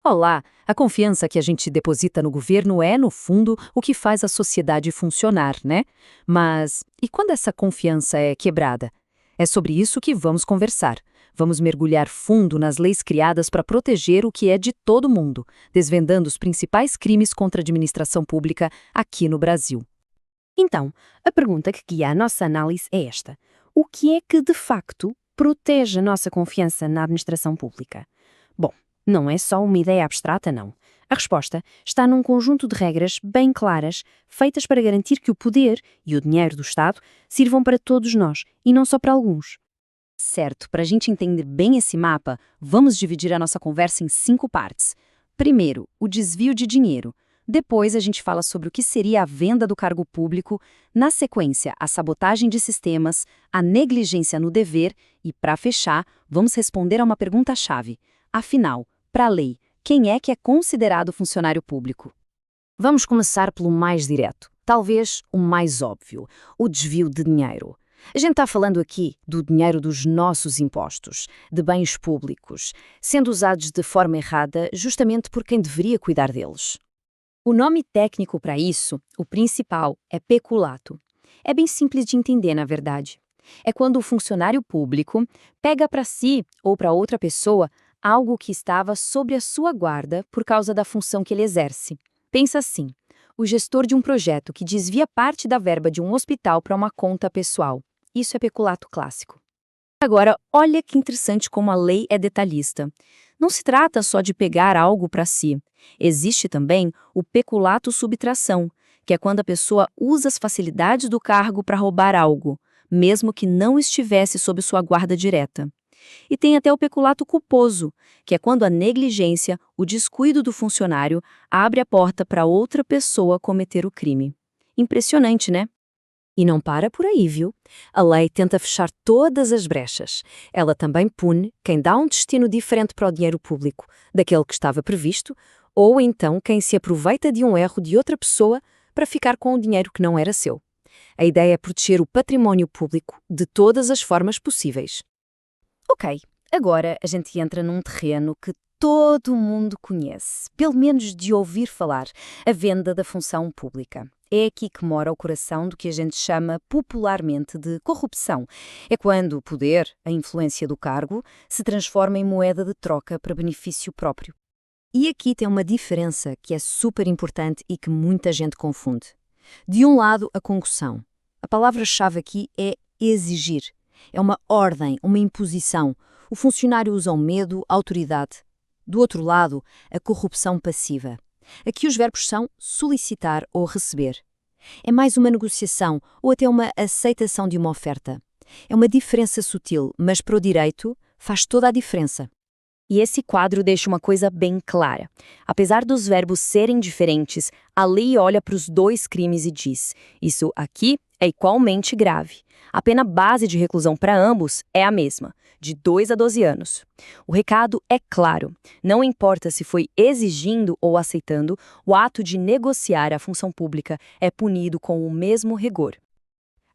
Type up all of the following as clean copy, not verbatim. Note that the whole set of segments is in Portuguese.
Olá, a confiança que a gente deposita no governo é, no fundo, o que faz a sociedade funcionar, né? Mas e quando essa confiança é quebrada? É sobre isso que vamos conversar. Vamos mergulhar fundo nas leis criadas para proteger o que é de todo mundo, desvendando os principais crimes contra a administração pública aqui no Brasil. Então, a pergunta que guia a nossa análise é esta: o que é que, de facto, protege a nossa confiança na administração pública? Bom, não é só uma ideia abstrata, não. A resposta está num conjunto de regras bem claras, feitas para garantir que o poder e o dinheiro do Estado sirvam para todos nós e não só para alguns. Certo, para a gente entender bem esse mapa, vamos dividir a nossa conversa em 5 partes. Primeiro, o desvio de dinheiro. Depois, a gente fala sobre o que seria a venda do cargo público. Na sequência, a sabotagem de sistemas, a negligência no dever e, para fechar, vamos responder a uma pergunta-chave. Afinal, para a lei, quem é que é considerado funcionário público? Vamos começar pelo mais direto, talvez o mais óbvio: o desvio de dinheiro. A gente está falando aqui do dinheiro dos nossos impostos, de bens públicos, sendo usados de forma errada justamente por quem deveria cuidar deles. O nome técnico para isso, o principal, é peculato. É bem simples de entender, na verdade. É quando o funcionário público pega para si ou para outra pessoa algo que estava sob a sua guarda por causa da função que ele exerce. Pensa assim: o gestor de um projeto que desvia parte da verba de um hospital para uma conta pessoal. Isso é peculato clássico. Agora, olha que interessante como a lei é detalhista. Não se trata só de pegar algo para si. Existe também o peculato subtração, que é quando a pessoa usa as facilidades do cargo para roubar algo, mesmo que não estivesse sob sua guarda direta. E tem até o peculato culposo, que é quando a negligência, o descuido do funcionário, abre a porta para outra pessoa cometer o crime. Impressionante, né? E não para por aí, viu? A lei tenta fechar todas as brechas. Ela também pune quem dá um destino diferente para o dinheiro público, daquele que estava previsto, ou então quem se aproveita de um erro de outra pessoa para ficar com o dinheiro que não era seu. A ideia é proteger o património público de todas as formas possíveis. Ok, agora a gente entra num terreno que todo mundo conhece, pelo menos de ouvir falar: a venda da função pública. É aqui que mora o coração do que a gente chama popularmente de corrupção. É quando o poder, a influência do cargo, se transforma em moeda de troca para benefício próprio. E aqui tem uma diferença que é super importante e que muita gente confunde. De um lado, a concussão. A palavra-chave aqui é exigir. É uma ordem, uma imposição. O funcionário usa o medo, a autoridade. Do outro lado, a corrupção passiva. Aqui os verbos são solicitar ou receber. É mais uma negociação ou até uma aceitação de uma oferta. É uma diferença sutil, mas para o direito faz toda a diferença. E esse quadro deixa uma coisa bem clara. Apesar dos verbos serem diferentes, a lei olha para os dois crimes e diz: isso aqui é igualmente grave. A pena base de reclusão para ambos é a mesma, de 2 a 12 anos. O recado é claro: não importa se foi exigindo ou aceitando, o ato de negociar a função pública é punido com o mesmo rigor.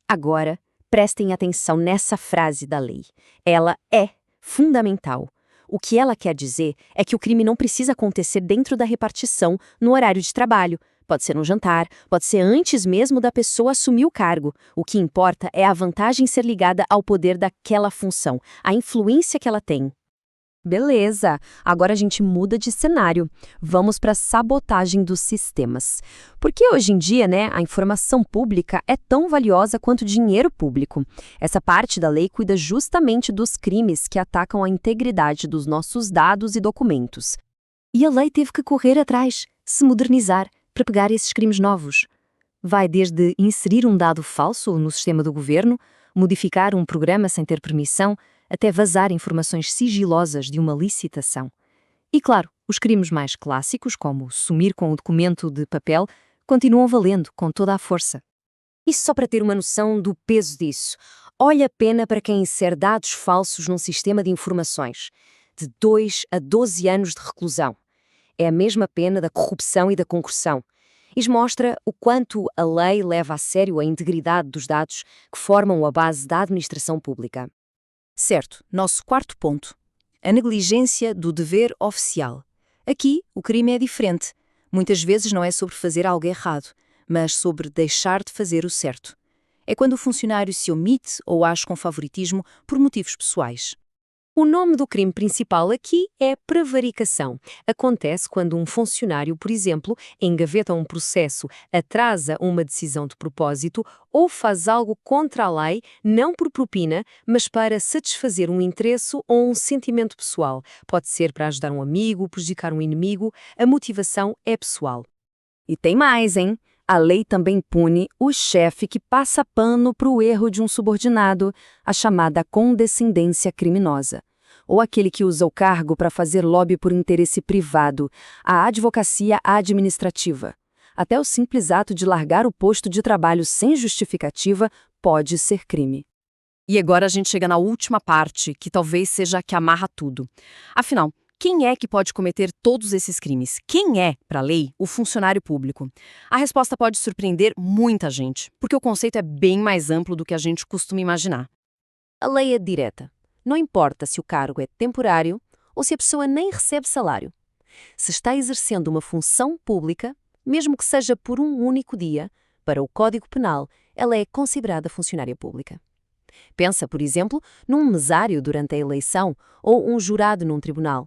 Agora, prestem atenção nessa frase da lei. Ela é fundamental. O que ela quer dizer é que o crime não precisa acontecer dentro da repartição, no horário de trabalho. Pode ser um jantar, pode ser antes mesmo da pessoa assumir o cargo. O que importa é a vantagem ser ligada ao poder daquela função, a influência que ela tem. Beleza, agora a gente muda de cenário. Vamos para a sabotagem dos sistemas. Porque hoje em dia, né, a informação pública é tão valiosa quanto dinheiro público. Essa parte da lei cuida justamente dos crimes que atacam a integridade dos nossos dados e documentos. E a lei teve que correr atrás, se modernizar, para pegar esses crimes novos. Vai desde inserir um dado falso no sistema do governo, modificar um programa sem ter permissão, até vazar informações sigilosas de uma licitação. E claro, os crimes mais clássicos, como sumir com o documento de papel, continuam valendo com toda a força. Isso só para ter uma noção do peso disso. Olha a pena para quem insere dados falsos num sistema de informações. De 2 a 12 anos de reclusão. É a mesma pena da corrupção e da concussão. Isso mostra o quanto a lei leva a sério a integridade dos dados que formam a base da administração pública. Certo, nosso quarto ponto. A negligência do dever oficial. Aqui, o crime é diferente. Muitas vezes não é sobre fazer algo errado, mas sobre deixar de fazer o certo. É quando o funcionário se omite ou age com favoritismo por motivos pessoais. O nome do crime principal aqui é prevaricação. Acontece quando um funcionário, por exemplo, engaveta um processo, atrasa uma decisão de propósito ou faz algo contra a lei, não por propina, mas para satisfazer um interesse ou um sentimento pessoal. Pode ser para ajudar um amigo, prejudicar um inimigo. A motivação é pessoal. E tem mais, hein? A lei também pune o chefe que passa pano para o erro de um subordinado, a chamada condescendência criminosa. Ou aquele que usa o cargo para fazer lobby por interesse privado, a advocacia administrativa. Até o simples ato de largar o posto de trabalho sem justificativa pode ser crime. E agora a gente chega na última parte, que talvez seja a que amarra tudo. Afinal, quem é que pode cometer todos esses crimes? Quem é, para a lei, o funcionário público? A resposta pode surpreender muita gente, porque o conceito é bem mais amplo do que a gente costuma imaginar. A lei é direta. Não importa se o cargo é temporário ou se a pessoa nem recebe salário. Se está exercendo uma função pública, mesmo que seja por um único dia, para o Código Penal, ela é considerada funcionária pública. Pensa, por exemplo, num mesário durante a eleição ou um jurado num tribunal.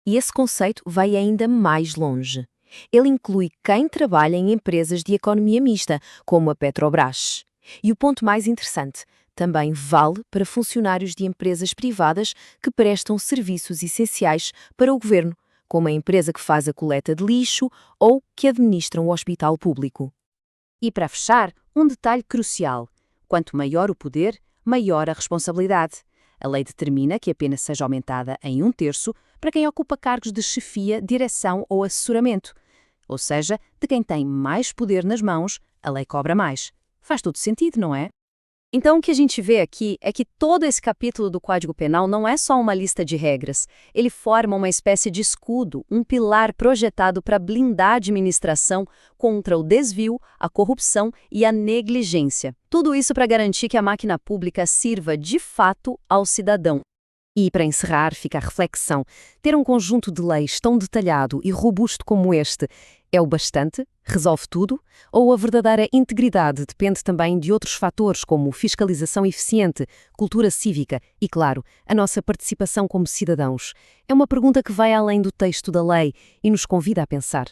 E esse conceito vai ainda mais longe. Ele inclui quem trabalha em empresas de economia mista, como a Petrobras. E o ponto mais interessante, também vale para funcionários de empresas privadas que prestam serviços essenciais para o governo, como a empresa que faz a coleta de lixo ou que administra um hospital público. E para fechar, um detalhe crucial. Quanto maior o poder, maior a responsabilidade. A lei determina que a pena seja aumentada em 1/3 para quem ocupa cargos de chefia, direção ou assessoramento. Ou seja, de quem tem mais poder nas mãos, a lei cobra mais. Faz todo sentido, não é? Então, o que a gente vê aqui é que todo esse capítulo do Código Penal não é só uma lista de regras. Ele forma uma espécie de escudo, um pilar projetado para blindar a administração contra o desvio, a corrupção e a negligência. Tudo isso para garantir que a máquina pública sirva de fato ao cidadão. E, para encerrar, fica a reflexão. Ter um conjunto de leis tão detalhado e robusto como este é o bastante? Resolve tudo? Ou a verdadeira integridade depende também de outros fatores como fiscalização eficiente, cultura cívica e, claro, a nossa participação como cidadãos? É uma pergunta que vai além do texto da lei e nos convida a pensar.